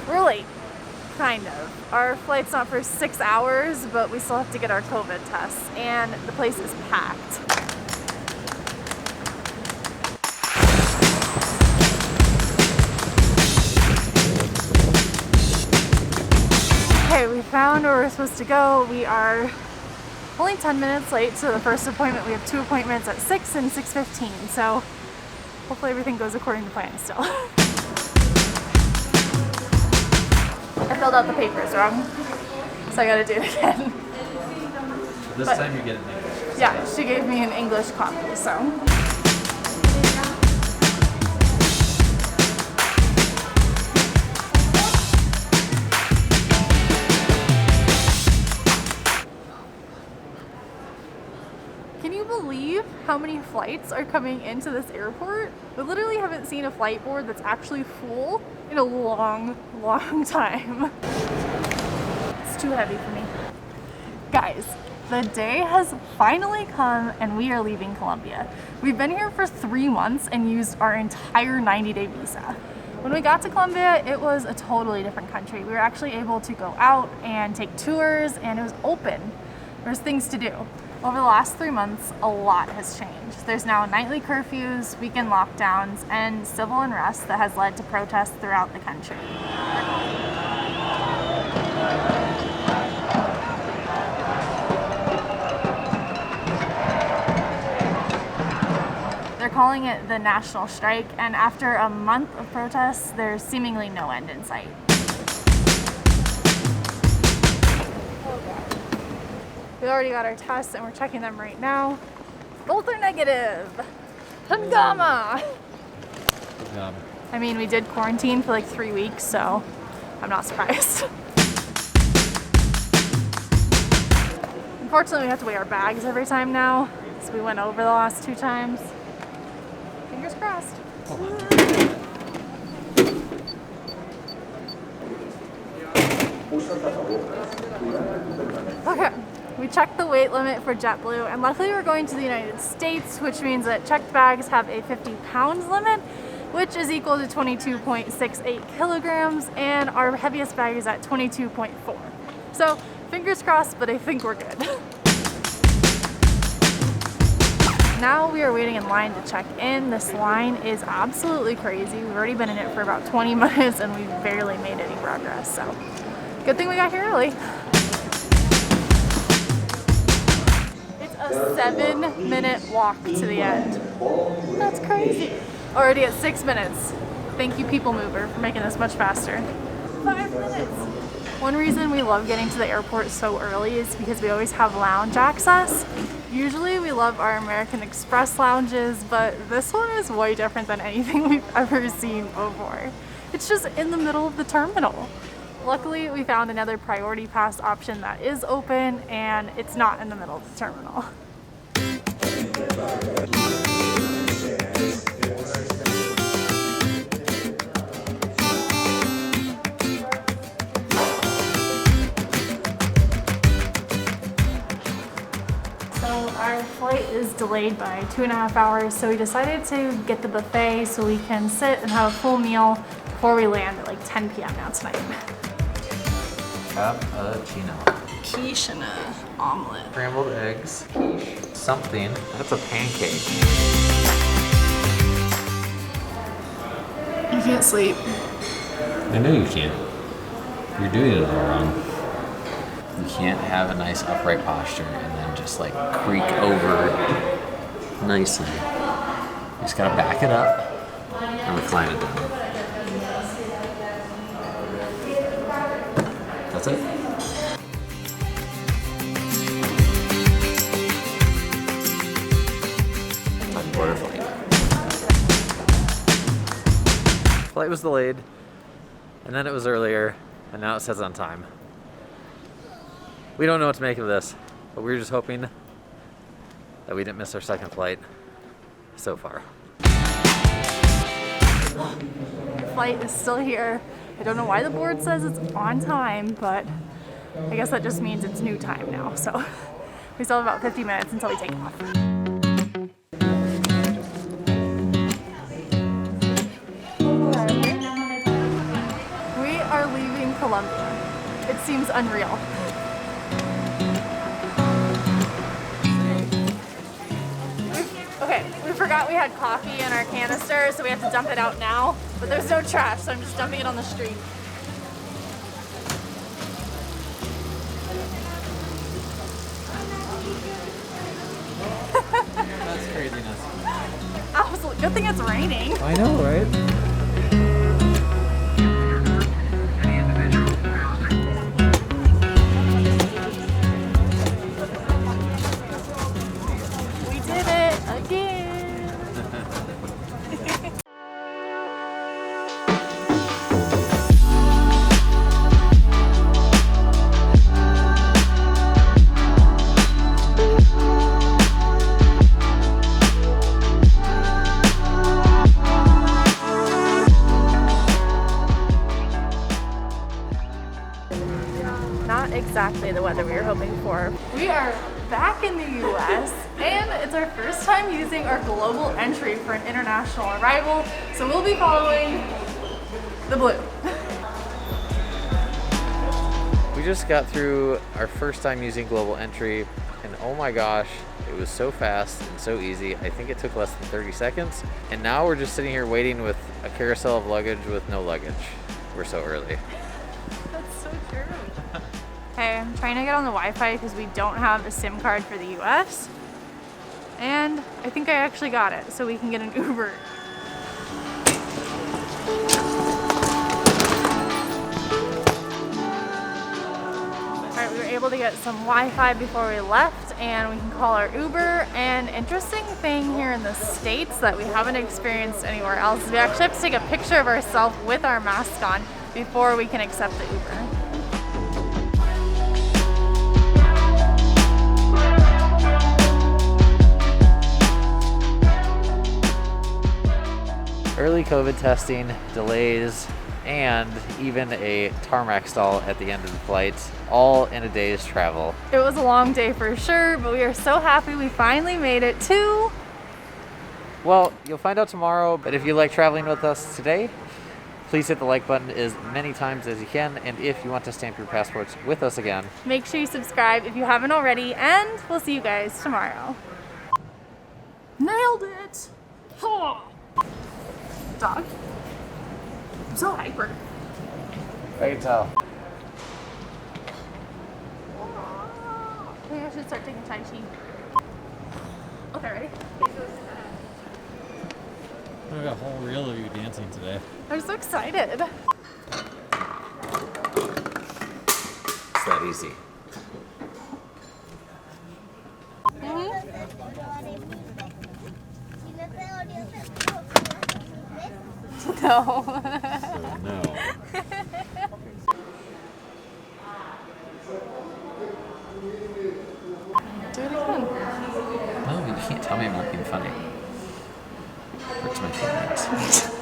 We're late, kind of. Our flight's not for 6 hours, but we still have to get our COVID tests, and the place is packed. Okay, we found where we're supposed to go. We are only 10 minutes late to the first appointment. We have 2 appointments at 6 and 6:15, so hopefully everything goes according to plan still. I filled out the papers wrong, so I gotta do it again. This time you get it in English. Yeah, she gave me an English copy, so. Can you believe how many flights are coming into this airport? We literally haven't seen a flight board that's actually full in a long, long time. It's too heavy for me. Guys, the day has finally come and we are leaving Colombia. We've been here for 3 months and used our entire 90-day visa. When we got to Colombia, it was a totally different country. We were actually able to go out and take tours, and it was open. There's things to do. Over the last 3 months, a lot has changed. There's now nightly curfews, weekend lockdowns, and civil unrest that has led to protests throughout the country. They're calling it the national strike, and after a month of protests, there's seemingly no end in sight. We already got our tests and we're checking them right now. Both are negative. Hungama! I mean, we did quarantine for like 3 weeks, so I'm not surprised. Unfortunately, we have to weigh our bags every time now, so we went over the last 2 times. Fingers crossed. Okay. We checked the weight limit for JetBlue, and luckily we're going to the United States, which means that checked bags have a 50 pounds limit, which is equal to 22.68 kilograms, and our heaviest bag is at 22.4. So fingers crossed, but I think we're good. Now we are waiting in line to check in. This line is absolutely crazy. We've already been in it for about 20 minutes and we've barely made any progress, so good thing we got here early. A 7-minute walk to the end. That's crazy. Already at 6 minutes. Thank you, People Mover, for making this much faster. 5 minutes. One reason we love getting to the airport so early is because we always have lounge access. Usually we love our American Express lounges, but this one is way different than anything we've ever seen before. It's just in the middle of the terminal. Luckily, we found another priority pass option that is open, and it's not in the middle of the terminal. So our flight is delayed by 2.5 hours, so we decided to get the buffet so we can sit and have a full meal before we land at like 10 p.m. now tonight. Cappuccino. Quiche and a omelet. Scrambled eggs. Quiche. Something. That's a pancake. You can't sleep. I know you can't. You're doing it all wrong. You can't have a nice upright posture and then just like creak over nicely. You just gotta back it up and recline it down. That's it. Flight was delayed, and then it was earlier, and now it says on time. We don't know what to make of this, but we're just hoping that we didn't miss our second flight so far. The flight is still here. I don't know why the board says it's on time, but I guess that just means it's new time now. So we still have about 50 minutes until we take off. We are leaving Colombia. It seems unreal. Okay, we forgot we had coffee in our canister, so we have to dump it out now. But there's no trash, so I'm just dumping it on the street. That's craziness. Absolutely. Good thing it's raining. I know, right? We did it again. Not exactly the weather we were hoping for. We are back in the US and it's our first time using our global entry for an international arrival, so we'll be following the blue. We just got through our first time using global entry, and oh my gosh, it was so fast and so easy. I think it took less than 30 seconds, and now we're just sitting here waiting with a carousel of luggage with no luggage. We're so early. That's so true. Okay, I'm trying to get on the Wi-Fi because we don't have a SIM card for the US. And I think I actually got it, so we can get an Uber. Alright, we were able to get some Wi-Fi before we left, and we can call our Uber. And interesting thing here in the States that we haven't experienced anywhere else is we actually have to take a picture of ourselves with our mask on before we can accept the Uber. Early COVID testing, delays, and even a tarmac stall at the end of the flight, all in a day's travel. It was a long day for sure, but we are so happy we finally made it to... Well, you'll find out tomorrow, but if you like traveling with us today, please hit the like button as many times as you can, and if you want to stamp your passports with us again, Make sure you subscribe if you haven't already, and we'll see you guys tomorrow. Nailed it! Oh. Dog. I'm so hyper. I can tell. Maybe I should start taking Tai Chi. Okay, ready? I got a whole reel of you dancing today. I'm so excited. It's that easy. No. No. Do it again. No, you can't tell me I'm not being funny. Hurts my feelings.